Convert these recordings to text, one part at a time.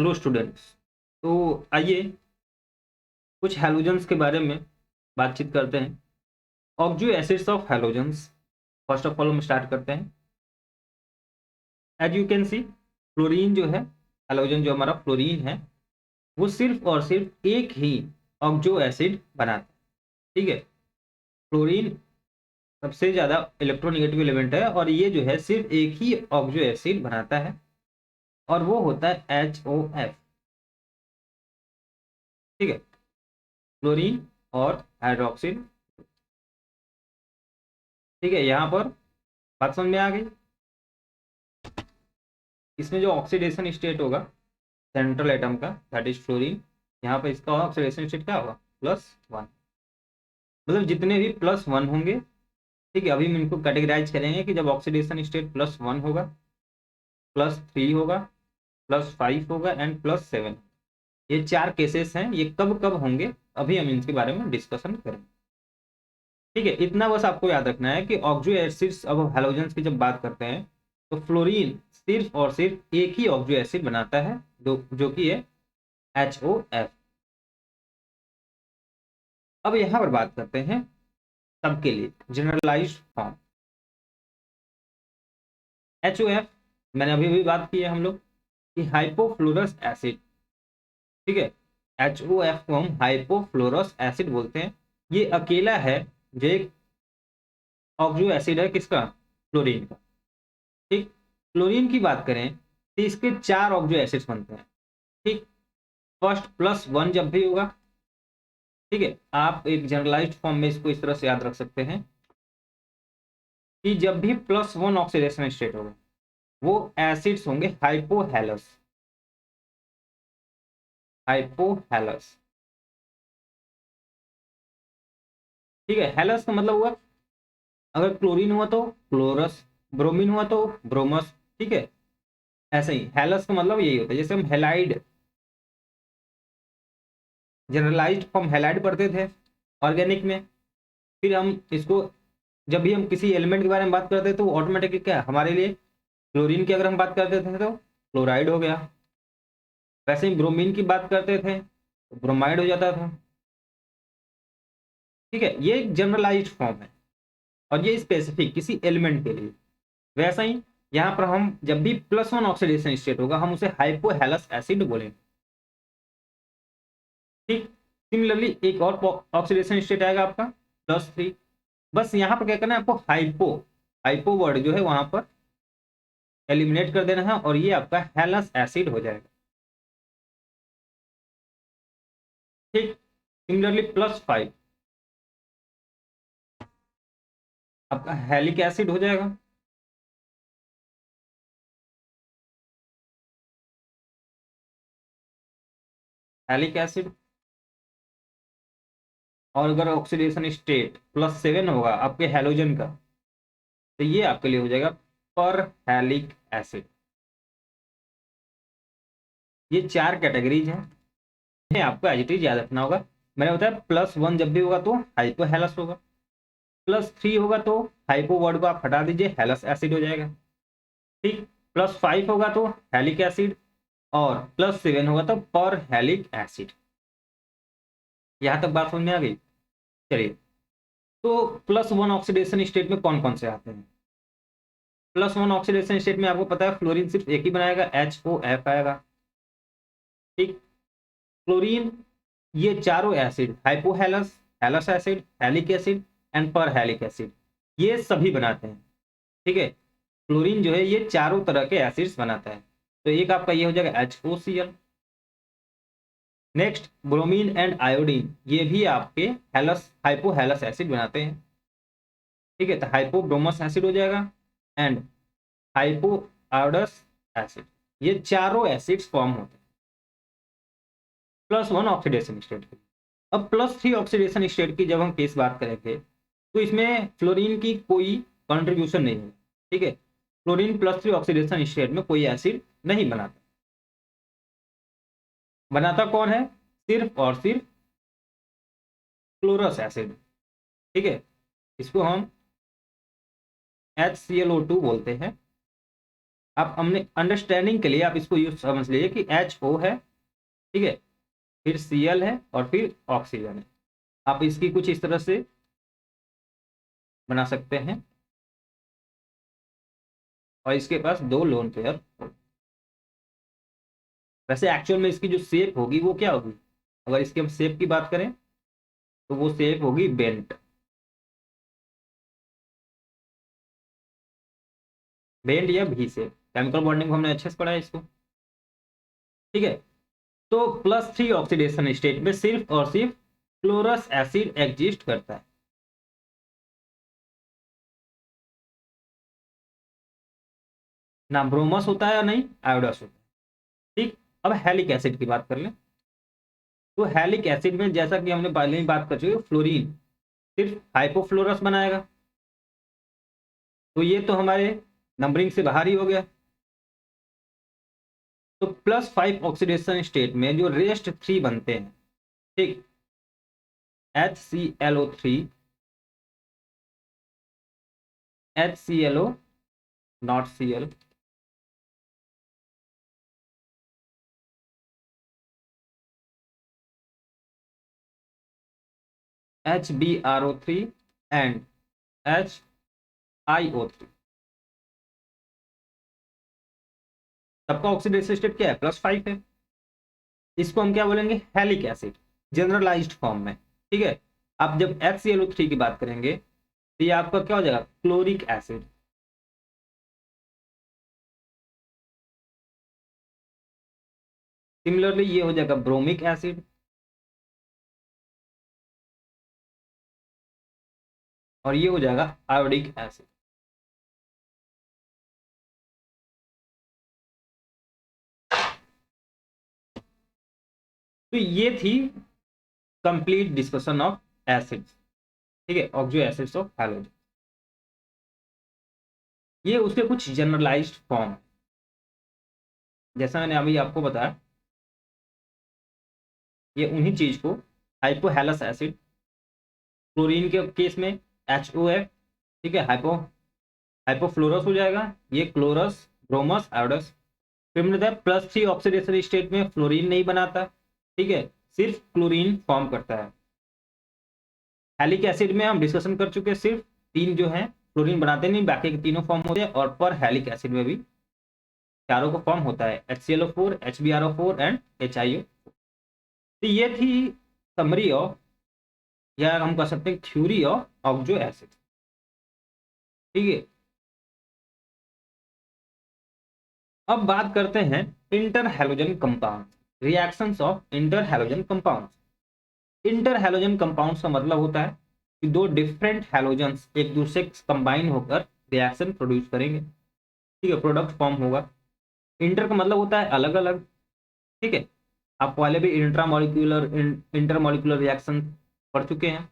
Hello students. तो आइए कुछ हैलोजेंस के बारे में बातचीत करते हैं। Oxo acids of halogens. First of all हम स्टार्ट करते हैं। As you can see, fluorine जो है, हैलोजन जो हमारा फ्लोरीन है, वो सिर्फ और सिर्फ एक ही ऑक्जो एसिड बनाता है। ठीक है, फ्लोरीन सबसे ज़्यादा इलेक्ट्रोनेगेटिव एलिमेंट है और ये जो है सिर्फ एक ही ऑक्जो एसिड बनाता है और वो होता है HOF। ठीक है, फ्लोरीन और हाइड्रोक्सिल। ठीक है, यहाँ पर बात समझ में आ गई। इसमें जो ऑक्सीडेशन स्टेट होगा सेंट्रल एटम का, दैट इज फ्लोरीन, यहाँ पर इसका ऑक्सीडेशन स्टेट क्या होगा? +1। मतलब जितने भी +1 होंगे, ठीक है, अभी हम इनको कैटेगराइज करेंगे कि जब ऑक्सीडेशन स्टेट +1 होगा, +3 होगा, +5 होगा एंड +7। ये 4 केसेस हैं। ये कब कब होंगे अभी हम इनके बारे में डिस्कशन करेंगे। ठीक है, इतना बस आपको याद रखना है कि ऑक्जो एसिड्स, अब हैलोजेंस की जब बात करते हैं तो फ्लोरीन सिर्फ और सिर्फ एक ही ऑक्जो एसिड बनाता है जो कि है HOF। अब यहां पर बात करते हैं सबके लिए जनरलाइज्ड फॉर्म। HOF मैंने अभी भी बात की है हम लोग कि हाइपोफ्लोरस एसिड। ठीक है, HOF को हम हाइपोफ्लोरस एसिड बोलते हैं। ये अकेला है जो एक ऑक्जो एसिड है, किसका? फ्लोरीन का। ठीक, फ्लोरीन की बात करें तो इसके 4 ऑक्जो एसिड्स बनते हैं। ठीक, फर्स्ट +1 जब भी होगा, ठीक है, आप एक जनरलाइज्ड फॉर्म में इसको इस तरह से याद रख सकते हैं कि जब भी +1 ऑक्सीडेशन स्टेट होगा वो एसिड्स होंगे हाइपोहेलस। हाइपोहेलस, ठीक है। हेलस का मतलब हुआ, अगर क्लोरीन हुआ तो क्लोरस, ब्रोमीन हुआ तो ब्रोमस। ठीक है, ऐसे ही हेलस का मतलब यही होता है। जैसे हम हेलाइड, जनरलाइज्ड फॉर्म हेलाइड पढ़ते थे ऑर्गेनिक में, फिर हम इसको जब भी हम किसी एलिमेंट के बारे में बात करते थे तो ऑटोमेटिकली क्या हमारे लिए, क्लोरीन की अगर हम बात करते थे तो क्लोराइड हो गया। वैसे ही ब्रोमीन की बात करते थे तो ब्रोमाइड हो जाता था। ठीक है, ये एक जनरलाइज्ड फॉर्म है और ये स्पेसिफिक किसी एलिमेंट के लिए। वैसा ही यहाँ पर हम जब भी +1 ऑक्सीडेशन स्टेट होगा हम उसे हाइपोहेलस एसिड बोलेंगे। ठीक, सिमिलरली एक और ऑक्सीडेशन स्टेट आएगा आपका +3। बस यहाँ पर क्या करना है आपको, हाइपो, हाइपो वर्ड जो है वहां पर एलिमिनेट कर देना है और ये आपका हेलस एसिड हो जाएगा। ठीक, सिमिलरली +5 आपका हेलिक एसिड हो जाएगा। हेलिक एसिड। और अगर ऑक्सीडेशन स्टेट +7 होगा आपके हेलोजन का तो ये आपके लिए हो जाएगा पर हेलिक एसिड। ये 4 कैटेगरीज हैं, इन्हें आपको एज इट इज याद रखना होगा। मैंने बताया +1 जब भी होगा तो हाइपोहेलस होगा, +3 होगा तो हाइपो वर्ड को आप हटा दीजिए, हेलस एसिड हो जाएगा। ठीक, +5 होगा तो हेलिक एसिड और +7 होगा तो पर हेलिक एसिड। यहां तक बात समझ में आ गई? चलिए, तो +1 ऑक्सीडेशन स्टेट में कौन कौन से आते हैं? +1 ऑक्सीडेशन स्टेट में आपको पता है फ्लोरीन सिर्फ एक ही बनाएगा, HOF आएगा। ठीक, क्लोरीन, ये चारों acid hypohalous, हेलस acid, हेलिक acid and पर हेलिक एसिड, ये सभी बनाते हैं। ठीक है, क्लोरीन जो है ये चारों तरह के एसिड्स बनाता है। तो एक आपका ये हो जाएगा HOCl। Next bromine and iodine, ये भी आपके हेलस, हाइपोहेलस एसिड बनाते हैं। ठीक है, तो हाइपोब्रोमस एसिड हो जाएगा एंड हाइपोआयोडस एसिड। ये चारों एसिड्स फॉर्म होते हैं +1 ऑक्सीडेशन स्टेट के। अब +3 ऑक्सीडेशन स्टेट की जब हम केस बात करेंगे तो इसमें फ्लोरीन की कोई कंट्रीब्यूशन नहीं है। ठीक है, फ्लोरीन +3 ऑक्सीडेशन स्टेट में कोई एसिड नहीं बनाता। बनाता कौन है? सिर्फ और सिर्फ क्लोरस एसिड। ठीक है, इसको हम HClO2 बोलते हैं। आप हमने अंडरस्टैंडिंग के लिए आप इसको यूज समझ लीजिए कि HO है, ठीक है, फिर Cl है और फिर ऑक्सीजन है। आप इसकी कुछ इस तरह से बना सकते हैं और इसके पास 2 लोन पेयर। वैसे एक्चुअल में इसकी जो शेप होगी वो क्या होगी, अगर इसकी हम शेप की बात करें तो वो शेप होगी बेंट, बेंट या भी शेप। केमिकल बॉन्डिंग को हमने अच्छे से पढ़ा है इसको, ठीक है। तो +3 ऑक्सीडेशन स्टेट में सिर्फ और सिर्फ क्लोरस एसिड एग्जिस्ट करता है। ना ब्रोमस होता है और नहीं आयोडस होता है, ठीक। अब हैलिक एसिड की बात कर लें तो हैलिक एसिड में जैसा कि हमने पहले ही बात कर चुके, फ्लोरीन सिर्फ हाइपोफ्लोरस बनाएगा, तो ये तो हमारे नंबरिंग से बाहर ही हो गया। तो +5 ऑक्सीडेशन स्टेट में जो रेस्ट 3 बनते हैं, ठीक, HClO3, HClO not Cl, HbRO3 and HiO3, सबका ऑक्सीडेशन स्टेट क्या है, +5 है। इसको हम क्या बोलेंगे, हैलिक एसिड, जनरलाइज्ड फॉर्म में, ठीक है। आप जब HClO3 की बात करेंगे तो ये आपका क्या हो जाएगा, क्लोरिक एसिड। सिमिलरली ये हो जाएगा ब्रोमिक एसिड, और ये हो जाएगा आयोडिक एसिड। तो ये थी कंप्लीट डिस्कशन ऑफ एसिड्स, ठीक है, ऑक्सो एसिड्स ऑफ हैलोजन। ये उसके कुछ जनरलाइज्ड फॉर्म, जैसा मैंने अभी आपको बताया, ये उन्हीं चीज को हाइपोहेलस एसिड, क्लोरीन के केस में HOF, ठीक है, हाइपोफ्लोरस हो जाएगा, ये क्लोरस, ब्रोमस, आयोडस। फिर मैंने बताया +3 ऑक्सीडेशन स्टेट में फ्लोरीन नहीं बनाता, ठीक है, सिर्फ क्लोरीन फॉर्म करता है। हैलिक एसिड में हम डिस्कशन कर चुके हैं, सिर्फ 3 जो है फ्लोरीन बनाते नहीं, बाकी के तीनों फॉर्म होते हैं, और पर हैलिक एसिड में भी चारों का फॉर्म होता है, HClO4, HbRO4 एंड HiO। तो ये थी समरी ऑफ, या हम कह सकते हैं थ्योरी ऑफ ऑक्सो एसिड, ठीक है। अब बात करते हैं inter halogen compound, reactions of inter halogen compound. Inter halogen compound का मतलब होता है कि 2 डिफरेंट हैलोजन्स एक दूसरे कंबाइन होकर रिएक्शन प्रोड्यूस करेंगे, ठीक है, प्रोडक्ट फॉर्म होगा। इंटर का मतलब होता है अलग अलग, ठीक है, आप पहले भी इंट्रामोलिकुलर इंटरमोलिकुलर रिएक्शन पढ़ चुके हैं।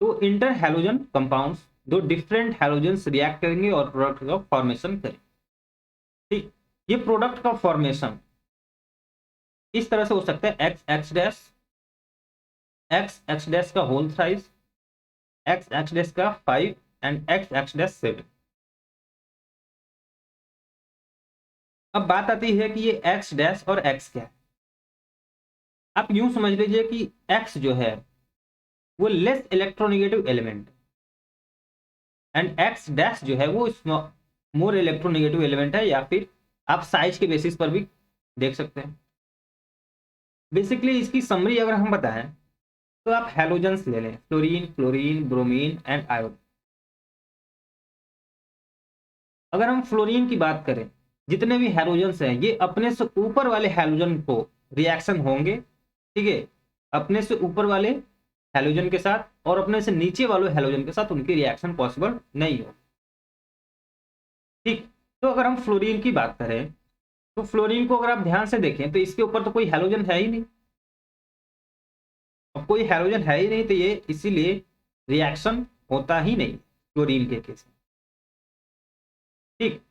तो inter halogen compounds 2 different halogens react करेंगे और प्रोडक्ट का फॉर्मेशन करेंगे, ठीक। ये प्रोडक्ट का फॉर्मेशन इस तरह से हो सकता है, XX डैश, XX डैश का होल साइज, XX डैश का 5 एंड XX डैश 7। अब बात आती है कि ये X डैश और X क्या है। आप यूं समझ लीजिए कि X जो है वो less electronegative element, and X dash जो है वो मोर इलेक्ट्रोनेगेटिव एलिमेंट है, या फिर आप साइज के बेसिस पर भी देख सकते हैं। बेसिकली इसकी समरी अगर हम बताएं तो आप हैलोजेंस ले लें, fluorine, chlorine, bromine and iodine. अगर हम फ्लोरीन की बात करें, जितने भी हैलोजेंस हैं ये अपने से ऊपर वाले हैलोजन को रिएक्शन होंगे, ठीक है, अपने से ऊपर वाले हैलोजन के साथ, और अपने से नीचे वाले हैलोजन के साथ उनकी रिएक्शन पॉसिबल नहीं हो, ठीक। तो अगर हम फ्लोरीन की बात करें तो फ्लोरीन को अगर आप ध्यान से देखें तो इसके ऊपर तो कोई हैलोजन है ही नहीं, अब कोई हैलोजन है ही नहीं तो ये इसीलिए रिएक्शन होता ही नहीं क्लोरीन के केस में, ठीक।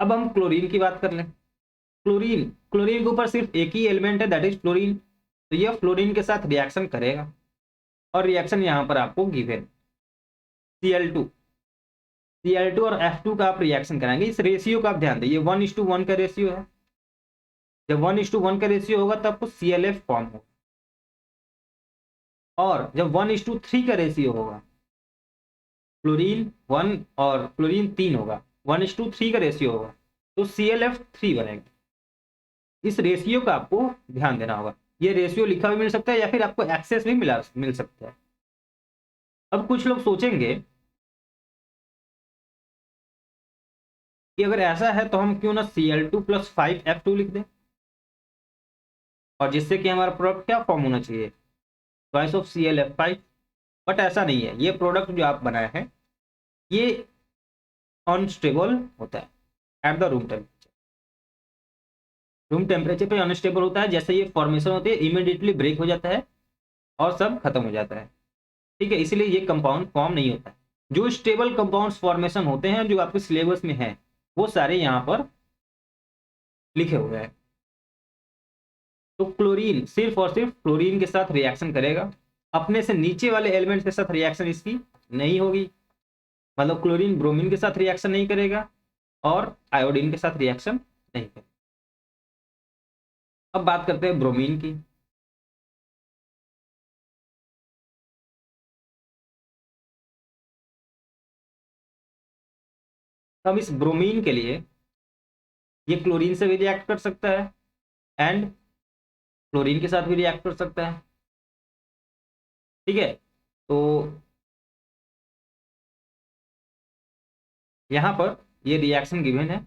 अब हम क्लोरीन की बात कर लें। क्लोरीन, क्लोरीन के ऊपर सिर्फ एक ही एलिमेंट है, दैट इज फ्लोरीन, तो ये फ्लोरीन के साथ रिएक्शन करेगा, और रिएक्शन यहां पर आपको गिवन Cl2, Cl2 और F2 का आप रिएक्शन कराएंगे। इस रेशियो का आप ध्यान दें, ये 1:1 का रेशियो है। जब 1:1 का रेशियो होगा तब आपको ClF फॉर्म होगा, और जब 1:3 का रेशियो होगा, क्लोरीन 1 और क्लोरीन 3 होगा, 1:3 का रेशियो होगा, तो ClF3 बनेगा। इस रेशियो का आपको ध्यान देना होगा। ये रेशियो लिखा भी मिल सकता है या फिर आपको एक्सेस भी मिल सकता है। अब कुछ लोग सोचेंगे कि अगर ऐसा है तो हम क्यों ना Cl2 + 5F2 लिख दें, और जिससे कि हमारा प्रोडक्ट क्या फॉर्म होना चाहिए, ट्वाइस ऑफ ClF5। बट ऐसा नहीं है, ये प्रोडक्ट जो आप बनाए हैं ये अनस्टेबल होता है at the room temperature. Room temperature पे अनस्टेबल होता है, जैसे ये फॉर्मेशन होती है इमीडिएटली ब्रेक हो जाता है और सब खत्म हो जाता है। ठीक है, इसलिए ये कंपाउंड फॉर्म नहीं होता है। जो स्टेबल कंपाउंड्स फॉर्मेशन होते हैं जो आपके सिलेबस में है वो सारे यहाँ पर लिखे हुए हैं। तो क्लोरीन सिर्फ और सिर्फ क्लोरीन के साथ रिएक्शन करेगा, अपने से नीचे वाले एलिमेंट के साथ रिएक्शन इसकी नहीं होगी। मतलब क्लोरीन ब्रोमीन के साथ रिएक्शन नहीं करेगा और आयोडीन के साथ रिएक्शन नहीं करेगा। अब बात करते हैं ब्रोमीन की। अब इस ब्रोमीन के लिए ये क्लोरीन से भी रिएक्ट कर सकता है एंड क्लोरीन के साथ भी रिएक्ट कर सकता है। ठीक है, तो यहां पर ये रिएक्शन गिवन है।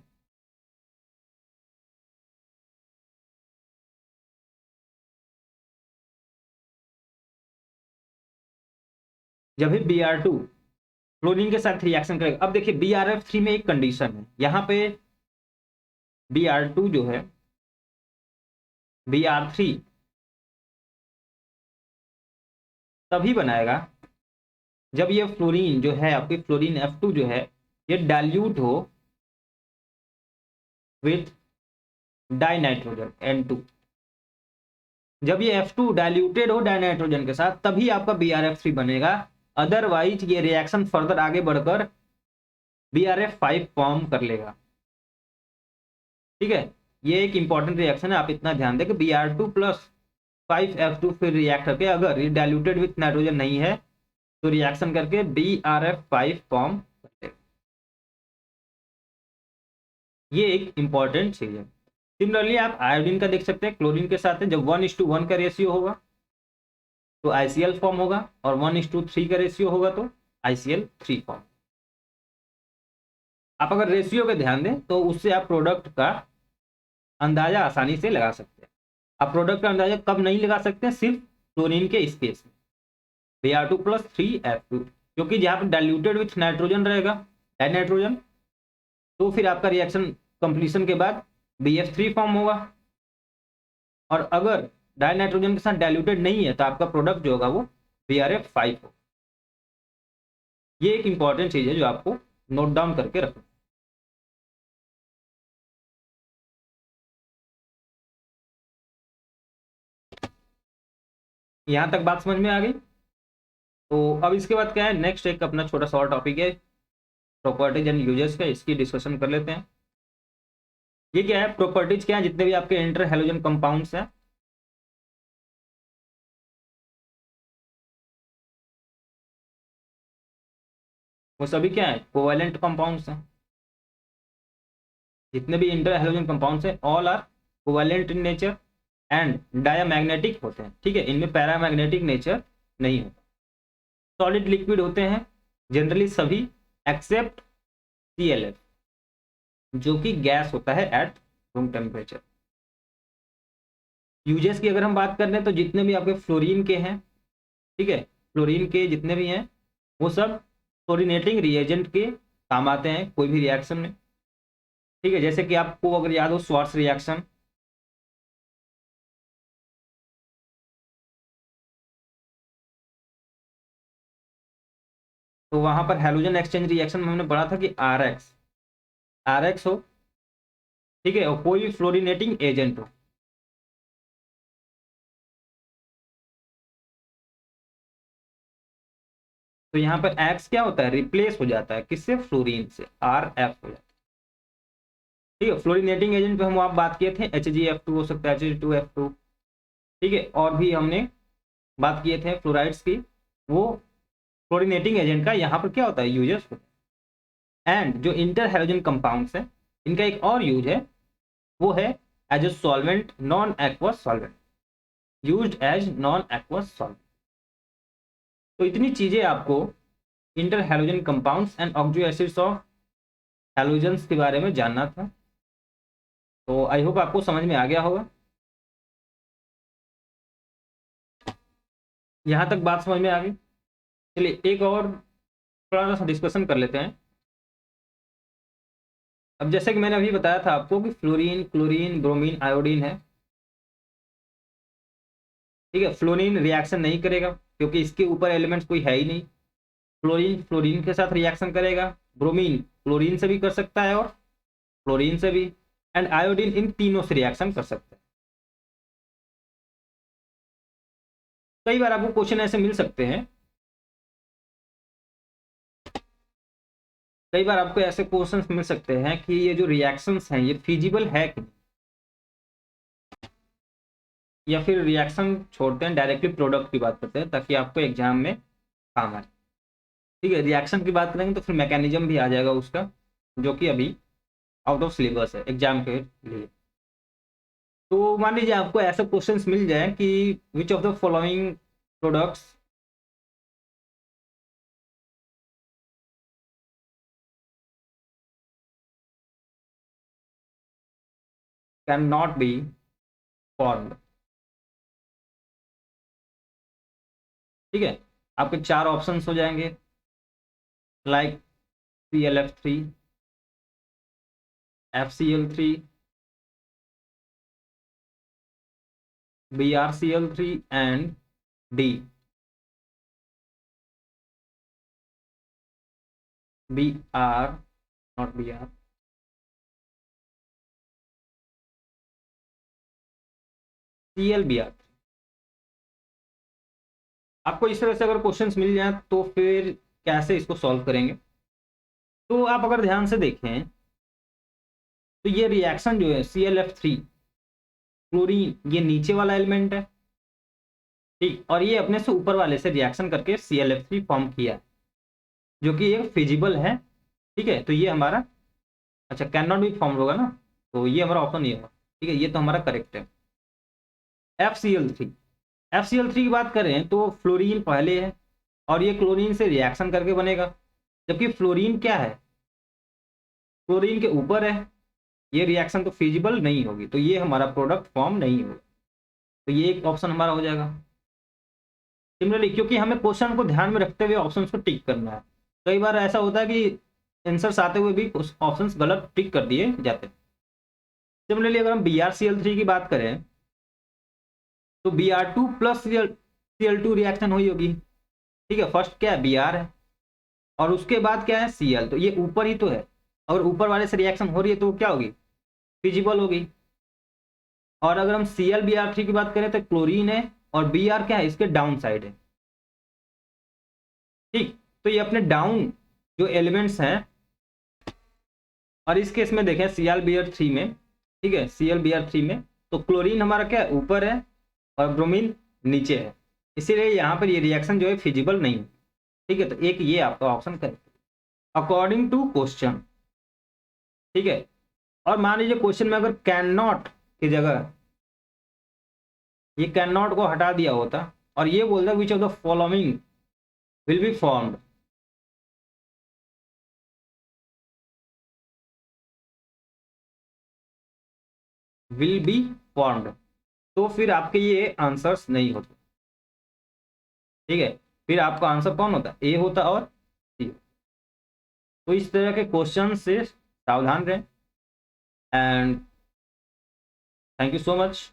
जब भी Br2 क्लोरीन के साथ रिएक्शन करेगा, अब देखिए Brf3 में एक कंडीशन है, यहाँ पे Br2 जो है Br3 तभी बनाएगा जब ये फ्लोरीन जो है आपकी फ्लोरीन F2 जो है ये डाइल्यूट हो विथ डाइनाइट्रोजन N2। जब ये F2 डाइल्यूटेड हो डाइनाइट्रोजन के साथ तभी आपका Brf3 बनेगा, अदरवाइज ये रिएक्शन फर्दर आगे बढ़कर Brf5 फॉर्म कर लेगा। ठीक है, ये एक इंपॉर्टेंट रिएक्शन है, आप इतना ध्यान दें कि Br2 + 5F2 फिर रिएक्ट करके अगर ये डाइल्यूटेड विथ नाइट्रोजन नहीं है तो रिएक्शन करके Brf5 फॉर्म कर लेगा। ये एक इंपॉर्टेंट चीज है। सिमिलरली आप आयोडीन का देख सकते हैं, क्लोरीन के साथ है, जब 1:1 का रेशियो होगा तो ICl फॉर्म होगा और 1:3 का रेशियो होगा तो ICl3 फॉर्म। आप अगर रेशियो पे ध्यान दें तो उससे आप प्रोडक्ट का अंदाजा आसानी से लगा सकते हैं। आप प्रोडक्ट का अंदाजा कब नहीं लगा सकते, सिर्फ क्लोरीन के इस केस में Br2 + 3F2, क्योंकि जहां पर डाइल्यूटेड विथ नाइट्रोजन रहेगा डाइनाइट्रोजन, तो फिर आपका रिएक्शन कंप्लीशन के बाद BF3 फॉर्म होगा, और अगर डाइनाइट्रोजन के साथ डाइल्यूटेड नहीं है तो आपका प्रोडक्ट जो होगा वो Brf5 होगा। ये एक इंपॉर्टेंट चीज है जो आपको नोट डाउन करके रखो। यहां तक बात समझ में आ गई। तो अब इसके बाद क्या है, नेक्स्ट एक अपना छोटा सा और टॉपिक है प्रॉपर्टीज एंड यूजेस का, इसकी डिस्कशन कर लेते हैं। ये क्या है, प्रॉपर्टीज क्या है, जितने भी आपके इंटर हैलोजन कंपाउंड्स हैं वो सभी क्या है, कोवैलेंट कंपाउंड्स हैं। जितने भी इंटर हैलोजन कंपाउंड्स हैं all are covalent in nature and diamagnetic होते हैं। ठीक है, इनमें पैरामैग्नेटिक नेचर नहीं होता, सॉलिड लिक्विड होते हैं जनरली सभी एक्सेप्ट ClF जो कि गैस होता है एट रूम टेम्परेचर। यूजेस की अगर हम बात कर रहे हैं तो जितने भी आपके फ्लोरीन के हैं, ठीक है, फ्लोरीन के जितने भी हैं वो सब फ्लोरीनेटिंग रिएजेंट के काम आते हैं कोई भी रिएक्शन में। ठीक है, जैसे कि आपको अगर याद हो स्वार्ट्स रिएक्शन, तो वहां पर हैलोजन एक्सचेंज रिएक्शन में हमने पढ़ा था कि RX हो, ठीक है, और कोई भी फ्लोरीनेटिंग एजेंट हो, तो यहाँ पर एक्स क्या होता है, रिप्लेस हो जाता है किससे, फ्लोरीन से, आर एफ हो जाता है। ठीक है, फ्लोरिनेटिंग एजेंट पे हम आप बात किए थे, HgF2 हो सकता है, Hg2F2। ठीक है, और भी हमने बात किए थे फ्लोराइड्स की, वो फ्लोरिनेटिंग एजेंट का यहाँ पर क्या होता है, यूजेस होता है। एंड जो इंटर हैलोजन कंपाउंड्स है, इनका एक और यूज है, वो है as a solvent, non aqueous solvent, used as non aqueous solvent. तो इतनी चीजें आपको inter halogen compounds and oxyacids of halogens के बारे में जानना था। तो आई होप आपको समझ में आ गया होगा। यहाँ तक बात समझ में आ गई। चलिए एक और थोड़ा सा डिस्कशन कर लेते हैं। अब जैसे कि मैंने अभी बताया था आपको कि फ्लोरीन, क्लोरीन, ब्रोमीन, आयोडीन है। ठीक है, फ्लोरीन रिएक्शन नहीं करेगा क्योंकि इसके ऊपर एलिमेंट्स कोई है ही नहीं। फ्लोरीन फ्लोरीन के साथ रिएक्शन करेगा, ब्रोमीन क्लोरीन से भी कर सकता है और फ्लोरीन से भी, एंड आयोडीन इन तीनों से रिएक्शन कर सकता है। कई बार आपको क्वेश्चन ऐसे मिल सकते हैं, कई बार आपको ऐसे क्वेश्चंस मिल सकते हैं कि ये जो रिएक्शंस हैं ये फिजिबल है कि नहीं, या फिर रिएक्शन छोड़ते हैं डायरेक्टली प्रोडक्ट की बात करते हैं ताकि आपको एग्जाम में काम आए। ठीक है, रिएक्शन की बात करेंगे तो फिर मैकेनिज्म भी आ जाएगा उसका, जो कि अभी आउट ऑफ सिलेबस है एग्जाम के लिए। तो मान लीजिए आपको ऐसे क्वेश्चंस मिल जाए कि which of the following products can not be formed. ठीक है, आपके चार ऑप्शंस हो जाएंगे, like ClF3, FCl3, BrCl3 and D, Br, not Br, ClBr। आपको इस तरह से अगर क्वेश्चंस मिल जाए तो फिर कैसे इसको सॉल्व करेंगे। तो आप अगर ध्यान से देखें तो ये रिएक्शन जो है ClF3, क्लोरीन, ये नीचे वाला एलिमेंट है। ठीक, और ये अपने से ऊपर वाले से रिएक्शन करके ClF3 फॉर्म किया है, जो कि ये फिजिबल है। ठीक है, तो ये हमारा, अच्छा कैन नॉट बी फॉर्म होगा ना, तो ये हमारा ऑप्शन नहीं होगा। ठीक है, ये तो हमारा करेक्ट है। FCl3, FCl3 की बात करें तो फ्लोरीन पहले है और ये क्लोरीन से रिएक्शन करके बनेगा, जबकि फ्लोरीन क्या है, क्लोरीन के ऊपर है, ये रिएक्शन तो फिजिबल नहीं होगी, तो ये हमारा प्रोडक्ट फॉर्म नहीं होगा। तो ये एक ऑप्शन हमारा हो जाएगा। सिमिलरली क्योंकि हमें क्वेश्चन को ध्यान में रखते हुए ऑप्शन को टिक करना है, कई बार ऐसा होता है कि आंसर्स आते हुए भी ऑप्शंस गलत टिक कर दिए जाते हैं। सिमिलरली अगर हम BrCl3 की बात करें तो Br2 प्लस Cl2 रिएक्शन हुई होगी। ठीक है, फर्स्ट क्या है, Br है और उसके बाद क्या है, Cl, तो ये ऊपर ही तो है, और ऊपर वाले से रिएक्शन हो रही है तो क्या होगी, फिजिबल होगी। और अगर हम ClBr3 की बात करें तो क्लोरीन है और Br क्या है, इसके डाउन साइड है। ठीक, तो ये अपने डाउन जो एलिमेंट्स हैं, और इस केस में देखें ClBr3 में, ठीक है ClBr3 में तो क्लोरीन हमारा क्या है, ऊपर है और ब्रोमीन नीचे है, इसीलिए यहाँ पर ये रिएक्शन जो है फिजिबल नहीं है। ठीक है, तो एक ये आपका option correct according to question. ठीक है, और मान लीजिए क्वेश्चन में अगर कैन नॉट की जगह ये कैन नॉट को हटा दिया होता और ये बोलता which of the following will be formed, will be formed, तो फिर आपके ये आंसर्स नहीं होते। ठीक है, फिर आपका आंसर कौन होता, ए होता और सी। तो इस तरह के क्वेश्चन से सावधान रहें। And thank you so much.